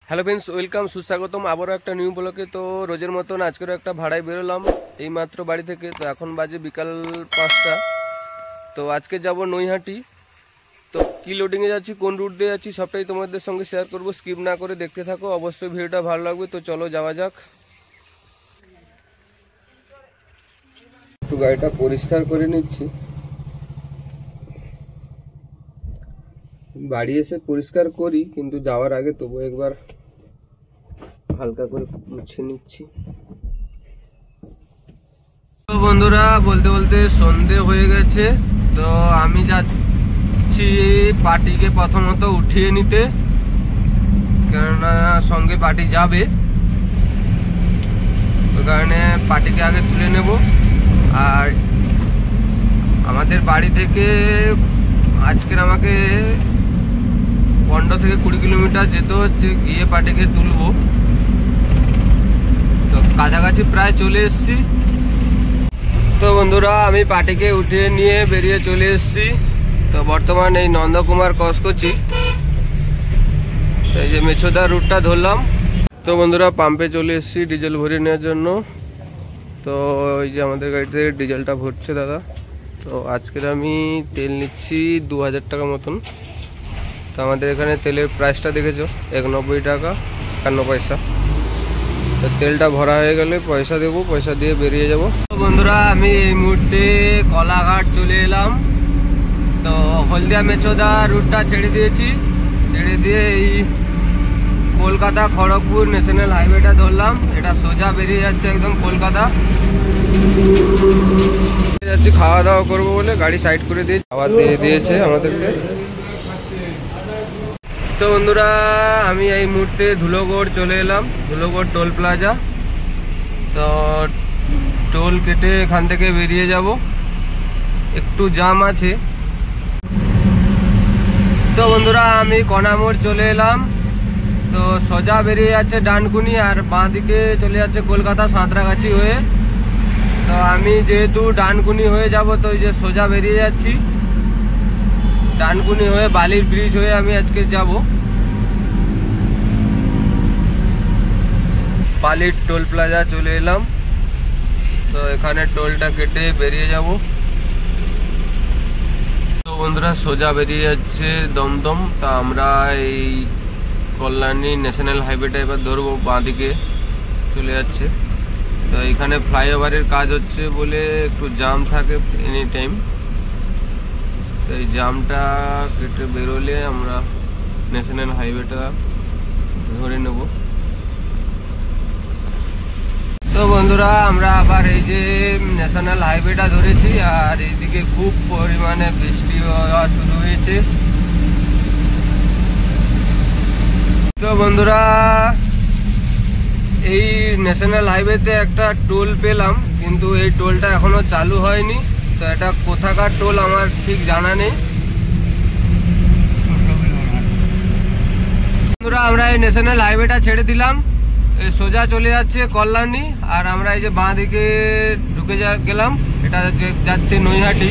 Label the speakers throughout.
Speaker 1: Hello friends, welcome, সুস্বাগতম আবারও একটা নিউ ব্লগে। তো রোজের মতন আজকেরও একটা ভাড়ায় বেরোলাম এইমাত্র বাড়ি থেকে। তো এখন বাজে বিকাল 5টা। তো আজকে যাব নৈহাটি। তো কী লোডিংয়ে যাচ্ছি, কোন রুট দিয়ে যাচ্ছি, সবটাই তোমাদের সঙ্গে শেয়ার করবো। স্কিপ না করে দেখতে থাকো, অবশ্যই ভিডিওটা ভালো লাগবে। তো চলো যাওয়া যাক। একটু গাড়িটা পরিষ্কার করে নিচ্ছি, বাড়ি এসে পরিষ্কার করি, কিন্তু যাওয়ার আগে তবু একবার হালকা করে মুছে নিচ্ছি। তো বন্ধুরা, বলতে বলতে সন্ধে হয়ে গেছে। তো আমি যাচ্ছি পার্টিকে প্রথমত উঠিয়ে নিতে, কেননা সঙ্গে পার্টি যাবে, ওই কারণে পার্টিকে আগে তুলে নেব। আর আমাদের বাড়ি থেকে আজকের আমাকে 15 থেকে 20 কিলোমিটার যেতে হচ্ছে গিয়ে পার্টিকে তুলবো। তো কাছাকাছি প্রায় চলে এসেছি। তো বন্ধুরা, আমি পার্টিকে উঠিয়ে নিয়ে বেরিয়ে চলে এসেছি। তো বর্তমান এই নন্দকুমার ক্রস করছি। এই যে মেছোদা রুটটা ধরলাম। তো বন্ধুরা, পাম্পে চলে এসেছি ডিজেল ভরে নেওয়ার জন্য। তো ওই যে আমাদের গাড়িতে ডিজেলটা ভরছে দাদা। তো আজকের আমি তেল নিচ্ছি 2000 টাকা মতন। তো আমাদের এখানে তেলের প্রাইসটা দেখেছো, 91 টাকা 51 পয়সা। তো তেলটা ভরা হয়ে গেলে পয়সা দেবো, পয়সা দিয়ে বেরিয়ে যাব। তো বন্ধুরা, আমি এই মুহূর্তে কলাঘাট চলে এলাম। তো হলদিয়া মেছোদা রুটটা ছেড়ে দিয়েছি, ছেড়ে দিয়ে এই কলকাতা খড়গপুর ন্যাশনাল হাইওয়েটা ধরলাম। এটা সোজা বেরিয়ে যাচ্ছে একদম কলকাতা যাচ্ছি। খাওয়া দাওয়া করবো বলে গাড়ি সাইড করে দিয়ে খাবার দিয়ে দিয়েছে আমাদেরকে। তো বন্ধুরা, আমি এই মুহূর্তে ধুলোগড় চলে এলাম, ধুলোগড় টোল প্লাজা। তো টোল কেটে এখান থেকে বেরিয়ে যাব, একটু জ্যাম আছে। তো বন্ধুরা, আমি কণামোড় চলে এলাম। তো সোজা বেরিয়ে যাচ্ছে ডানকুনি, আর বাঁ দিকে চলে যাচ্ছে কলকাতা সাঁতরাগাছি হয়ে। তো আমি যেহেতু ডানকুনি হয়ে যাব, তো এই যে সোজা বেরিয়ে যাচ্ছি ডানকুনি হয়ে, বালির ব্রিজ হয়ে আমি আজকে যাব। বালির টোল প্লাজা চলে এলাম। তো এখানে টোলটা কেটে বেরিয়ে যাব। তো বন্ধুরা, সোজা বেরিয়ে যাচ্ছে দমদম। তা আমরা এই কল্যাণী ন্যাশনাল হাইওয়েটা এবার ধরবো, বাঁ দিকে চলে যাচ্ছে। তো এখানে ফ্লাইওভারের কাজ হচ্ছে বলে একটু জ্যাম থাকে এনি টাইম। তো এই জ্যামটা কেটে বেরোলে আমরা ন্যাশনাল হাইওয়েটা ধরে নেব। তো বন্ধুরা, আমরা আবার এই যে ন্যাশনাল হাইওয়েটা ধরেছি, আর এইদিকে খুব পরিমাণে বৃষ্টি হওয়া শুরু হয়েছে। তো বন্ধুরা, এই ন্যাশনাল হাইওয়েতে একটা টোল পেলাম, কিন্তু এই টোলটা এখনো চালু হয়নি। তো এটা কোথাকার টোল আমার ঠিক জানা নেই। বন্ধুরা, আমরা এই ন্যাশনাল হাইওয়েটা ছেড়ে দিলাম, এই সোজা চলে যাচ্ছে কল্যাণী। আর আমরা এই যে বাঁ দিকে ঢুকে গেলাম, এটা যাচ্ছে নৈহাটি।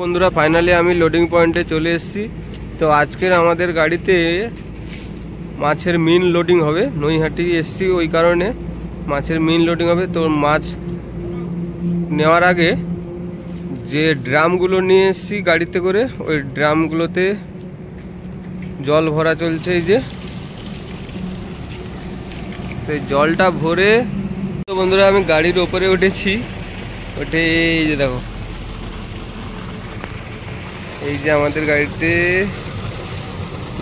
Speaker 1: বন্ধুরা, ফাইনালি আমি লোডিং পয়েন্টে চলে এসেছি। তো আজকের আমাদের গাড়িতে মাছের মিন লোডিং হবে। নৈহাটি এসছি ওই কারণে, মাছের মিন লোডিং হবে। তো মাছ নেওয়ার আগে যে ড্রামগুলো নিয়ে এসছি গাড়িতে করে, ওই ড্রামগুলোতে জল ভরা চলছে। এই যে তো জলটা ভরে, তো বন্ধুরা আমি গাড়ির ওপরে উঠেছি। ওঠে এই যে দেখো, এই যে আমাদের গাড়িতে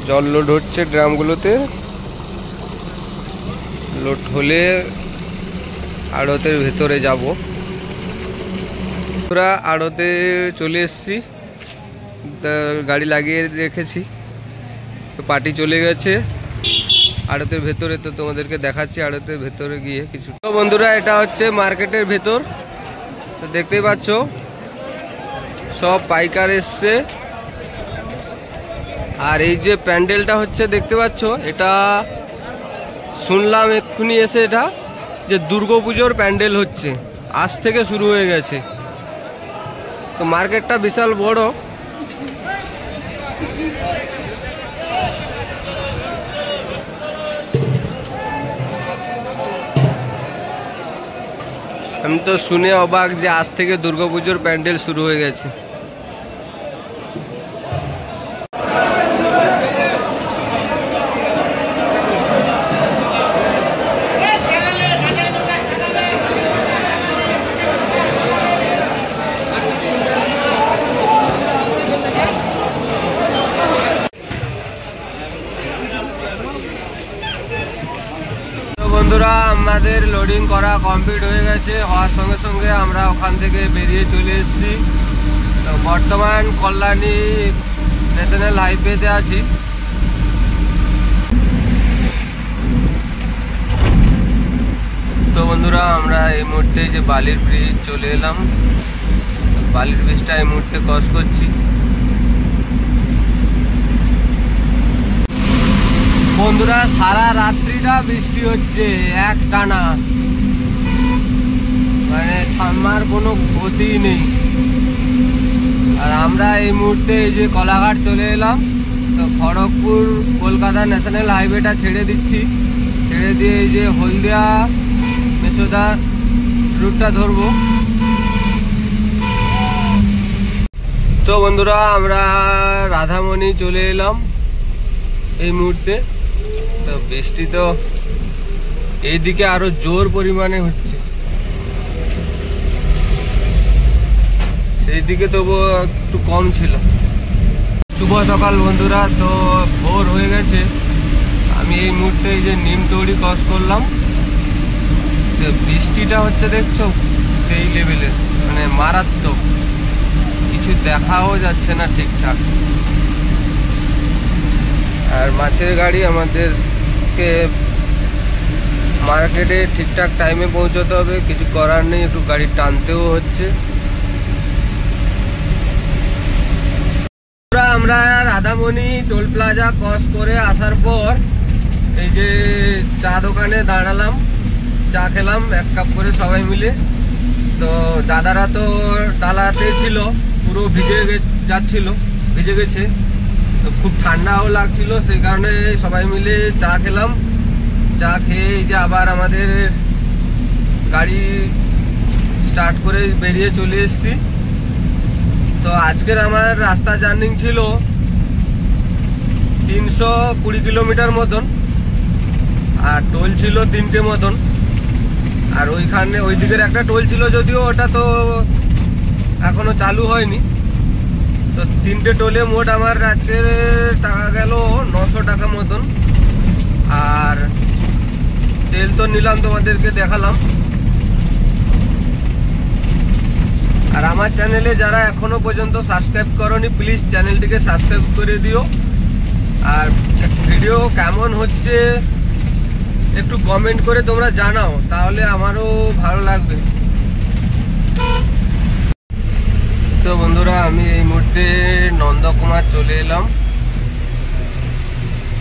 Speaker 1: জল লোড হচ্ছে ড্রামগুলোতে। লোড হলে আড়তের ভেতরে যাব। পুরা আড়তে চলে এসেছি, গাড়ি লাগিয়ে রেখেছি। তো পার্টি চলে গেছে আড়তের ভেতরে। তো তোমাদেরকে দেখাচ্ছি আড়তের ভেতরে গিয়ে কিছু। তো বন্ধুরা, এটা হচ্ছে মার্কেটের ভেতর। তো দেখতেই পাচ্ছ সব পাইকার এসছে। আর এই যে প্যান্ডেলটা হচ্ছে দেখতে পাচ্ছ, এটা শুনলাম এক্ষুনি এসে, এটা যে দুর্গাপুজোর প্যান্ডেল হচ্ছে, আজ থেকে শুরু হয়ে গেছে। তো মার্কেটটা বিশাল বড়। আমি তো শুনে অবাক যে আজ থেকে দুর্গাপুজোর প্যান্ডেল শুরু হয়ে গেছে। বন্ধুরা আমাদের লোডিং করা কমপ্লিট হয়ে গেছে, হওয়ার সঙ্গে সঙ্গে আমরা ওখান থেকে বেরিয়ে চলে এসেছি। তো বর্তমান কল্যাণী ন্যাশনাল হাইওয়েতে আছি। তো বন্ধুরা আমরা এই মুহূর্তে যে বালির ব্রিজ চলে এলাম, বালির ব্রিজটা এই মুহূর্তে ক্রস করছি। বন্ধুরা সারা রাত্রিটা বৃষ্টি হচ্ছে এক টানা, মানে থামার কোনো গতি নেই। আর আমরা এই মুহূর্তে এই যে কলাঘাট চলে এলাম। তো খড়গপুর কলকাতা ন্যাশনাল হাইওয়েটা ছেড়ে দিচ্ছি, ছেড়ে দিয়ে এই যে হলদিয়া মেচোদার রুটটা ধরবো। তো বন্ধুরা আমরা রাধামণি চলে এলাম এই মুহূর্তে। তো বৃষ্টি তো এইদিকে আরো জোর পরিমাণে হচ্ছে, সেই দিকে তবু একটু কম ছিল। শুভ সকাল বন্ধুরা, তো ভোর হয়ে গেছে। আমি এই মুহূর্তে এই যে নিমতৌড়ি ক্রস করলাম। বৃষ্টিটা হচ্ছে দেখছো সেই লেভেলের, মানে মারাত্মক, কিছু দেখাও যাচ্ছে না ঠিকঠাক। আর মাছের গাড়ি আমাদেরকে মার্কেটে ঠিকঠাক টাইমে পৌঁছতে হবে, কিছু করার নেই, একটু গাড়ি টানতেও হচ্ছে। আমরা রাধামণি টোল প্লাজা ক্রস করে আসার পর এই যে চা দোকানে দাঁড়ালাম, চা খেলাম এক কাপ করে সবাই মিলে। তো দাদারা তো ডালাতে ছিল, পুরো ভিজে যাচ্ছিল, ভিজে গেছে। তো খুব ঠান্ডাও লাগছিল, সেই কারণে সবাই মিলে চা খেলাম। চা খেয়ে যে আবার আমাদের গাড়ি স্টার্ট করে বেরিয়ে চলে এসেছি। তো আজকের আমার রাস্তা জার্নি ছিল 320 কিলোমিটার মতন, আর টোল ছিল 3টে মতন। আর ওইখানে ওই দিকের একটা টোল ছিল, যদিও ওটা তো এখনো চালু হয়নি। তো 3টে টোলে মোট আমার আজকের টাকা গেল 900 টাকা মতন। আর তেল তো নিলাম, তোমাদেরকে দেখালাম। আর আমার চ্যানেলে যারা এখনো পর্যন্ত সাবস্ক্রাইব করোনি, প্লিজ চ্যানেলটিকে সাবস্ক্রাইব করে দিও। আর ভিডিও কেমন হচ্ছে একটু কমেন্ট করে তোমরা জানাও, তাহলে আমারও ভালো লাগবে। তো বন্ধুরা আমি এই মুহূর্তে নন্দকুমার চলে এলাম।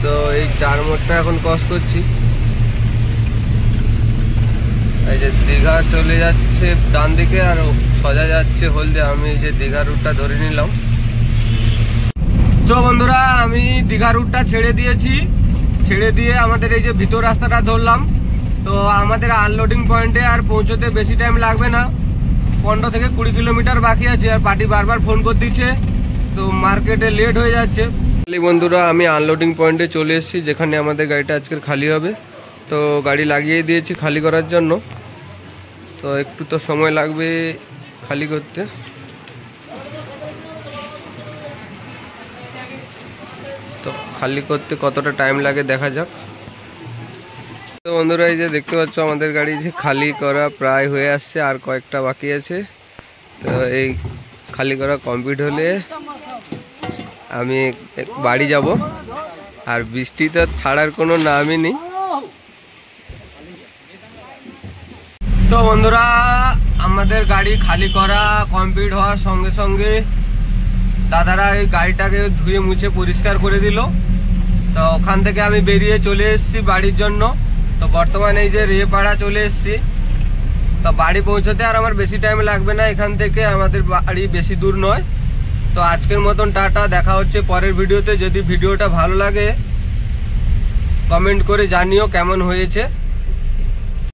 Speaker 1: তো এই 4 মোড়টা এখন ক্রস করছি। এই যে দীঘা চলে যাচ্ছে ডান দিকে, আর সোজা যাচ্ছে হলদিয়া। আমি এই যে দীঘা রুটটা ধরে নিলাম। তো বন্ধুরা আমি দীঘা রুটটা ছেড়ে দিয়েছি, ছেড়ে দিয়ে আমাদের এই যে ভিতর রাস্তাটা ধরলাম। তো আমাদের আনলোডিং পয়েন্টে আর পৌঁছতে বেশি টাইম লাগবে না, 15 থেকে 20 কিলোমিটার বাকি আছে। আর পার্টি বারবার ফোন করে দিচ্ছে, তো মার্কেটে লেট হয়ে যাচ্ছে। বন্ধুরা আমি আনলোডিং পয়েন্টে চলে এসেছি, যেখানে আমাদের গাড়িটা আজকের খালি হবে। তো গাড়ি লাগিয়ে দিয়েছি খালি করার জন্য। তো একটু তো সময় লাগবে খালি করতে। তো খালি করতে কতটা টাইম লাগে দেখা যাক। তো বন্ধুরা এই যে দেখতে পাচ্ছ আমাদের গাড়ি যে খালি করা প্রায় হয়ে আসছে, আর কয়েকটা বাকি আছে। তো এই খালি করা কমপ্লিট হলে আমি বাড়ি যাব। আর বৃষ্টি তো ছাড়ার কোনো নামই নেই। তো বন্ধুরা আমাদের গাড়ি খালি করা কমপ্লিট হওয়ার সঙ্গে সঙ্গে দাদারা এই গাড়িটাকে ধুয়ে মুছে পরিষ্কার করে দিল। তো ওখান থেকে আমি বেরিয়ে চলে এসেছি বাড়ির জন্য। তো বর্তমানে এই যে রেপাড়া চলে এসেছি। তো বাড়ি পৌঁছতে আর আমার বেশি টাইম লাগবে না, এখান থেকে আমাদের বাড়ি বেশি দূর নয়। তো আজকের মতন টাটা, দেখা হচ্ছে পরের ভিডিওতে। যদি ভিডিওটা ভালো লাগে কমেন্ট করে জানিও কেমন হয়েছে।